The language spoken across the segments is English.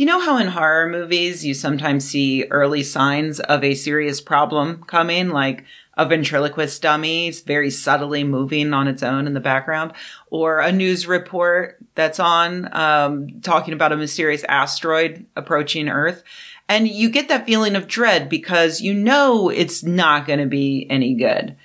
You know how in horror movies you sometimes see early signs of a serious problem coming, like a ventriloquist dummy very subtly moving on its own in the background, or a news report that's on talking about a mysterious asteroid approaching Earth. And you get that feeling of dread because you know it's not going to be any good.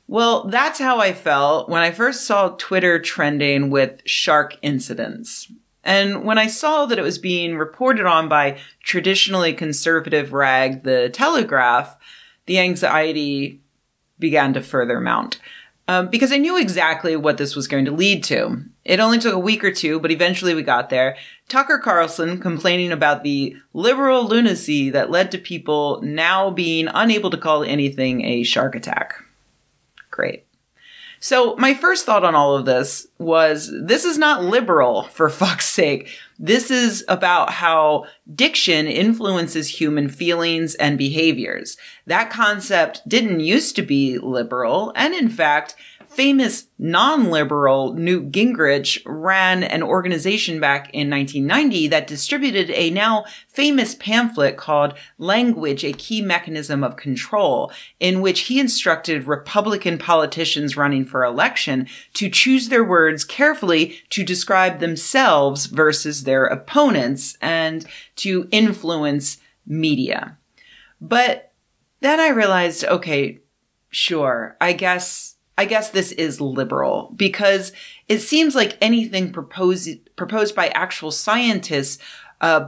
Well, that's how I felt when I first saw Twitter trending with shark incidents. And when I saw that it was being reported on by traditionally conservative rag, The Telegraph, the anxiety began to further mount. Because I knew exactly what this was going to lead to. It only took a week or two, but eventually we got there. Tucker Carlson complaining about the liberal lunacy that led to people now being unable to call anything a shark attack. Great. So my first thought on all of this was, this is not liberal, for fuck's sake. This is about how diction influences human feelings and behaviors. That concept didn't used to be liberal, and in fact, famous non-liberal Newt Gingrich ran an organization back in 1990 that distributed a now famous pamphlet called Language, a Key Mechanism of Control, in which he instructed Republican politicians running for election to choose their words carefully to describe themselves versus their opponents and to influence media. But then I realized, okay, sure, I guess this is liberal, because it seems like anything proposed by actual scientists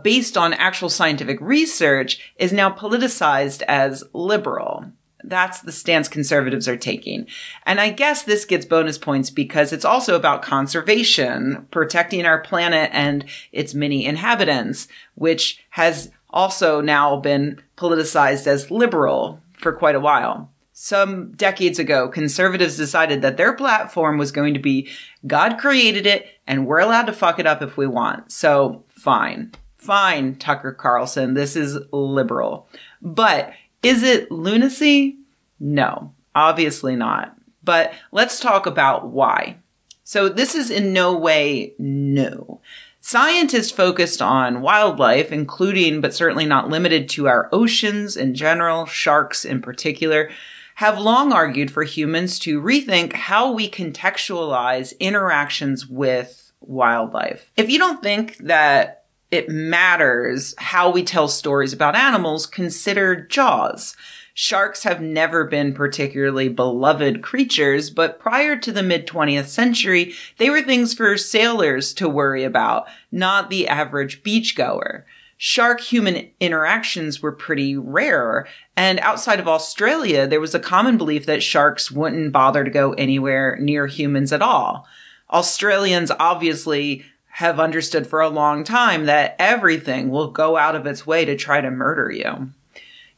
based on actual scientific research is now politicized as liberal. That's the stance conservatives are taking. And I guess this gets bonus points because it's also about conservation, protecting our planet and its many inhabitants, which has also now been politicized as liberal for quite a while. Some decades ago, conservatives decided that their platform was going to be, God created it, and we're allowed to fuck it up if we want. So, fine. Fine, Tucker Carlson, this is liberal. But is it lunacy? No, obviously not. But let's talk about why. So this is in no way new. Scientists focused on wildlife, including but certainly not limited to our oceans in general, sharks in particular, have long argued for humans to rethink how we contextualize interactions with wildlife. If you don't think that it matters how we tell stories about animals, consider Jaws. Sharks have never been particularly beloved creatures, but prior to the mid-20th century, they were things for sailors to worry about, not the average beachgoer. Shark-human interactions were pretty rare, and outside of Australia, there was a common belief that sharks wouldn't bother to go anywhere near humans at all. Australians obviously have understood for a long time that everything will go out of its way to try to murder you.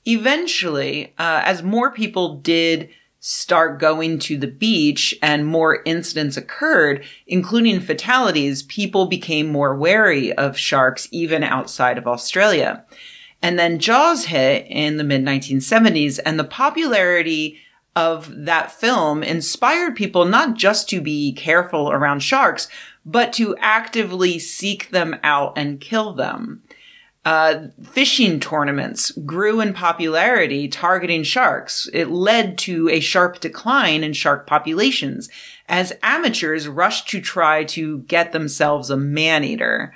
Eventually, as more people did start going to the beach and more incidents occurred, including fatalities, people became more wary of sharks even outside of Australia. And then Jaws hit in the mid-1970s, and the popularity of that film inspired people not just to be careful around sharks, but to actively seek them out and kill them. Fishing tournaments grew in popularity targeting sharks. It led to a sharp decline in shark populations as amateurs rushed to try to get themselves a man-eater.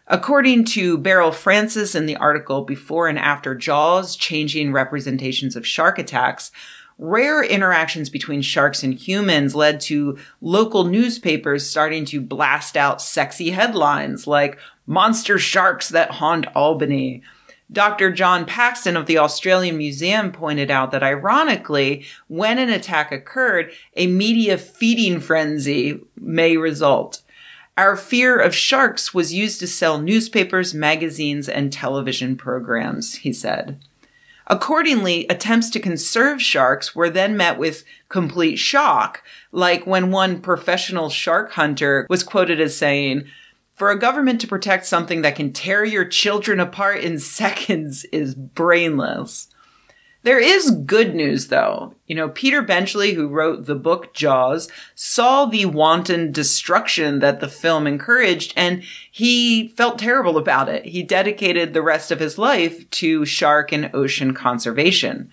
According to Beryl Francis in the article Before and After Jaws, Changing Representations of Shark Attacks, rare interactions between sharks and humans led to local newspapers starting to blast out sexy headlines like "Monster Sharks That Haunt Albany." Dr. John Paxton of the Australian Museum pointed out that ironically, when an attack occurred, a media feeding frenzy may result. Our fear of sharks was used to sell newspapers, magazines, and television programs, he said. Accordingly, attempts to conserve sharks were then met with complete shock, like when one professional shark hunter was quoted as saying, "For a government to protect something that can tear your children apart in seconds is brainless." There is good news, though. Peter Benchley, who wrote the book Jaws, saw the wanton destruction that the film encouraged, and he felt terrible about it. He dedicated the rest of his life to shark and ocean conservation.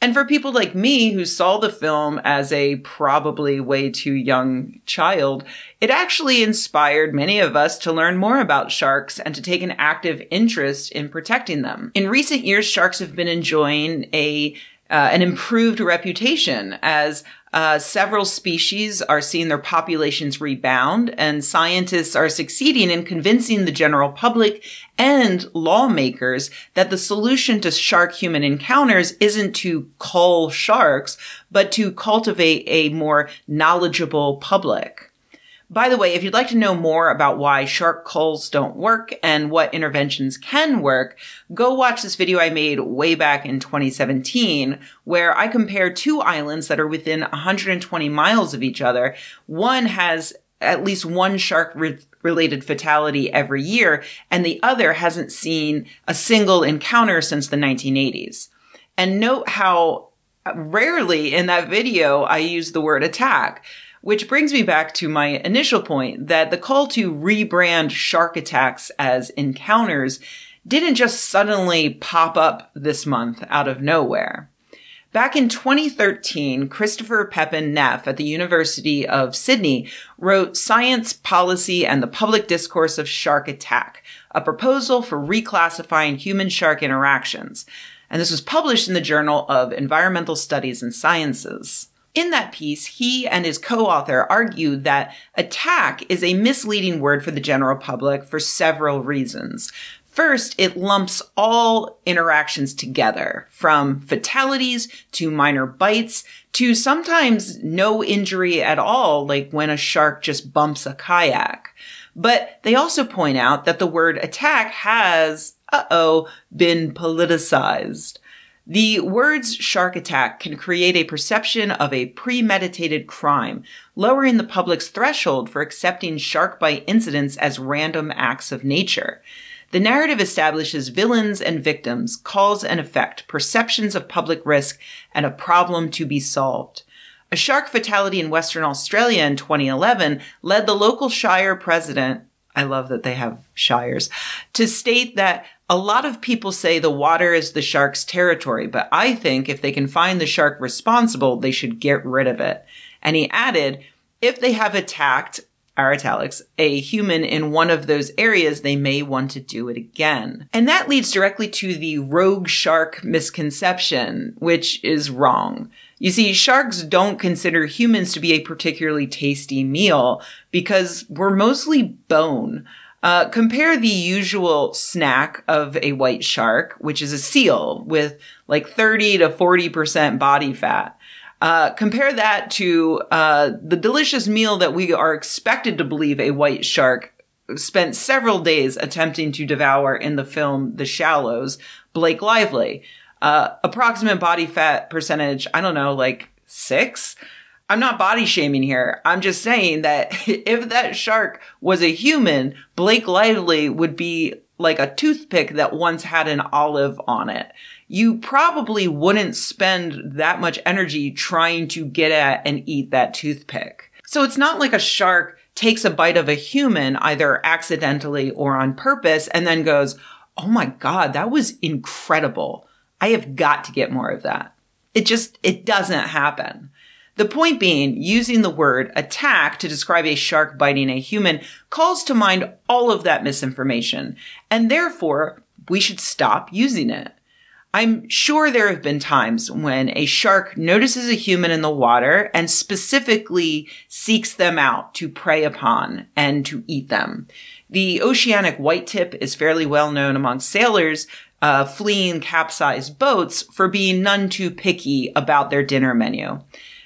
And for people like me who saw the film as a probably way too young child, it actually inspired many of us to learn more about sharks and to take an active interest in protecting them. In recent years, sharks have been enjoying an improved reputation as several species are seeing their populations rebound, and scientists are succeeding in convincing the general public and lawmakers that the solution to shark-human encounters isn't to cull sharks, but to cultivate a more knowledgeable public. By the way, if you'd like to know more about why shark culls don't work and what interventions can work, go watch this video I made way back in 2017, where I compare two islands that are within 120 miles of each other. One has at least one shark-related fatality every year, and the other hasn't seen a single encounter since the 1980s. And note how rarely in that video I use the word attack. Which brings me back to my initial point that the call to rebrand shark attacks as encounters didn't just suddenly pop up this month out of nowhere. Back in 2013, Christopher Pepin Neff at the University of Sydney wrote Science, Policy, and the Public Discourse of Shark Attack, a proposal for reclassifying human-shark interactions. And this was published in the Journal of Environmental Studies and Sciences. In that piece, he and his co-author argue that attack is a misleading word for the general public for several reasons. First, it lumps all interactions together, from fatalities to minor bites to sometimes no injury at all, like when a shark just bumps a kayak. But they also point out that the word attack has, been politicized. The words shark attack can create a perception of a premeditated crime, lowering the public's threshold for accepting shark bite incidents as random acts of nature. The narrative establishes villains and victims, cause and effect, perceptions of public risk, and a problem to be solved. A shark fatality in Western Australia in 2011 led the local shire president, I love that they have shires, to state that a lot of people say the water is the shark's territory, but I think if they can find the shark responsible, they should get rid of it. And he added, if they have attacked, our italics, a human in one of those areas, they may want to do it again. And that leads directly to the rogue shark misconception, which is wrong. You see, sharks don't consider humans to be a particularly tasty meal because we're mostly bone. Compare the usual snack of a white shark, which is a seal with like 30 to 40% body fat. Compare that to the delicious meal that we are expected to believe a white shark spent several days attempting to devour in the film The Shallows, Blake Lively. Approximate body fat percentage, I don't know, like 6? I'm not body shaming here. I'm just saying that if that shark was a human, Blake Lively would be like a toothpick that once had an olive on it. You probably wouldn't spend that much energy trying to get at and eat that toothpick. So it's not like a shark takes a bite of a human, either accidentally or on purpose, and then goes, oh my God, that was incredible. I have got to get more of that. It doesn't happen. The point being, using the word attack to describe a shark biting a human calls to mind all of that misinformation, and therefore we should stop using it. I'm sure there have been times when a shark notices a human in the water and specifically seeks them out to prey upon and to eat them. The oceanic whitetip is fairly well known among sailors fleeing capsized boats for being none too picky about their dinner menu.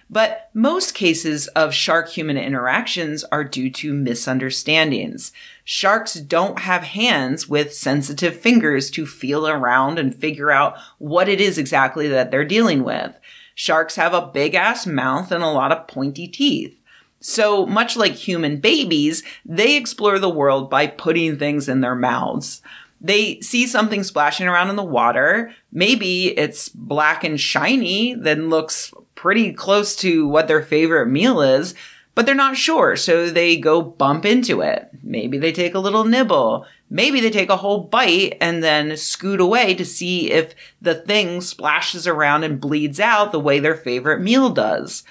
But most cases of shark-human interactions are due to misunderstandings. Sharks don't have hands with sensitive fingers to feel around and figure out what it is exactly that they're dealing with. Sharks have a big-ass mouth and a lot of pointy teeth. So much like human babies, they explore the world by putting things in their mouths. They see something splashing around in the water. Maybe it's black and shiny, then looks pretty close to what their favorite meal is, but they're not sure, so they go bump into it. Maybe they take a little nibble. Maybe they take a whole bite and then scoot away to see if the thing splashes around and bleeds out the way their favorite meal does.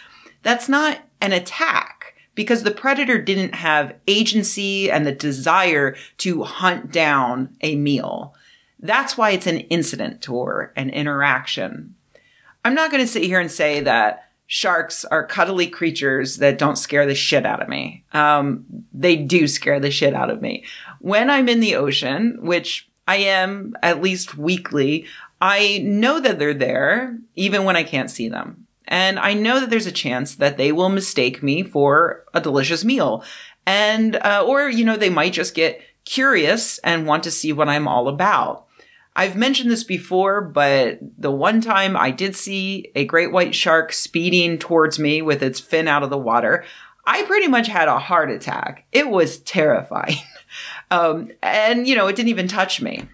That's not an attack, because the predator didn't have agency and the desire to hunt down a meal. That's why it's an incident or an interaction. I'm not going to sit here and say that sharks are cuddly creatures that don't scare the shit out of me. They do scare the shit out of me. When I'm in the ocean, which I am at least weekly, I know that they're there even when I can't see them. And I know that there's a chance that they will mistake me for a delicious meal. And, or, they might just get curious and want to see what I'm all about. I've mentioned this before, but the one time I did see a great white shark speeding towards me with its fin out of the water, I pretty much had a heart attack. It was terrifying. And, it didn't even touch me.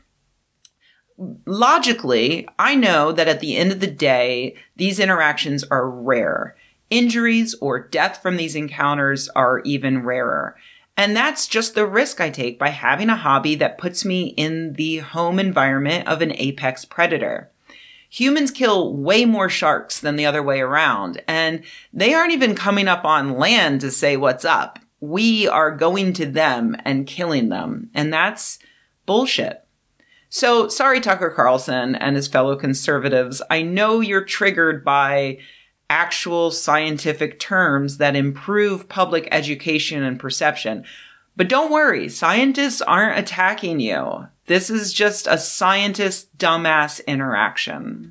Logically, I know that at the end of the day, these interactions are rare. Injuries or death from these encounters are even rarer. And that's just the risk I take by having a hobby that puts me in the home environment of an apex predator. Humans kill way more sharks than the other way around, and they aren't even coming up on land to say what's up. We are going to them and killing them, and that's bullshit. So sorry, Tucker Carlson and his fellow conservatives. I know you're triggered by actual scientific terms that improve public education and perception. But don't worry, scientists aren't attacking you. This is just a scientist dumbass interaction.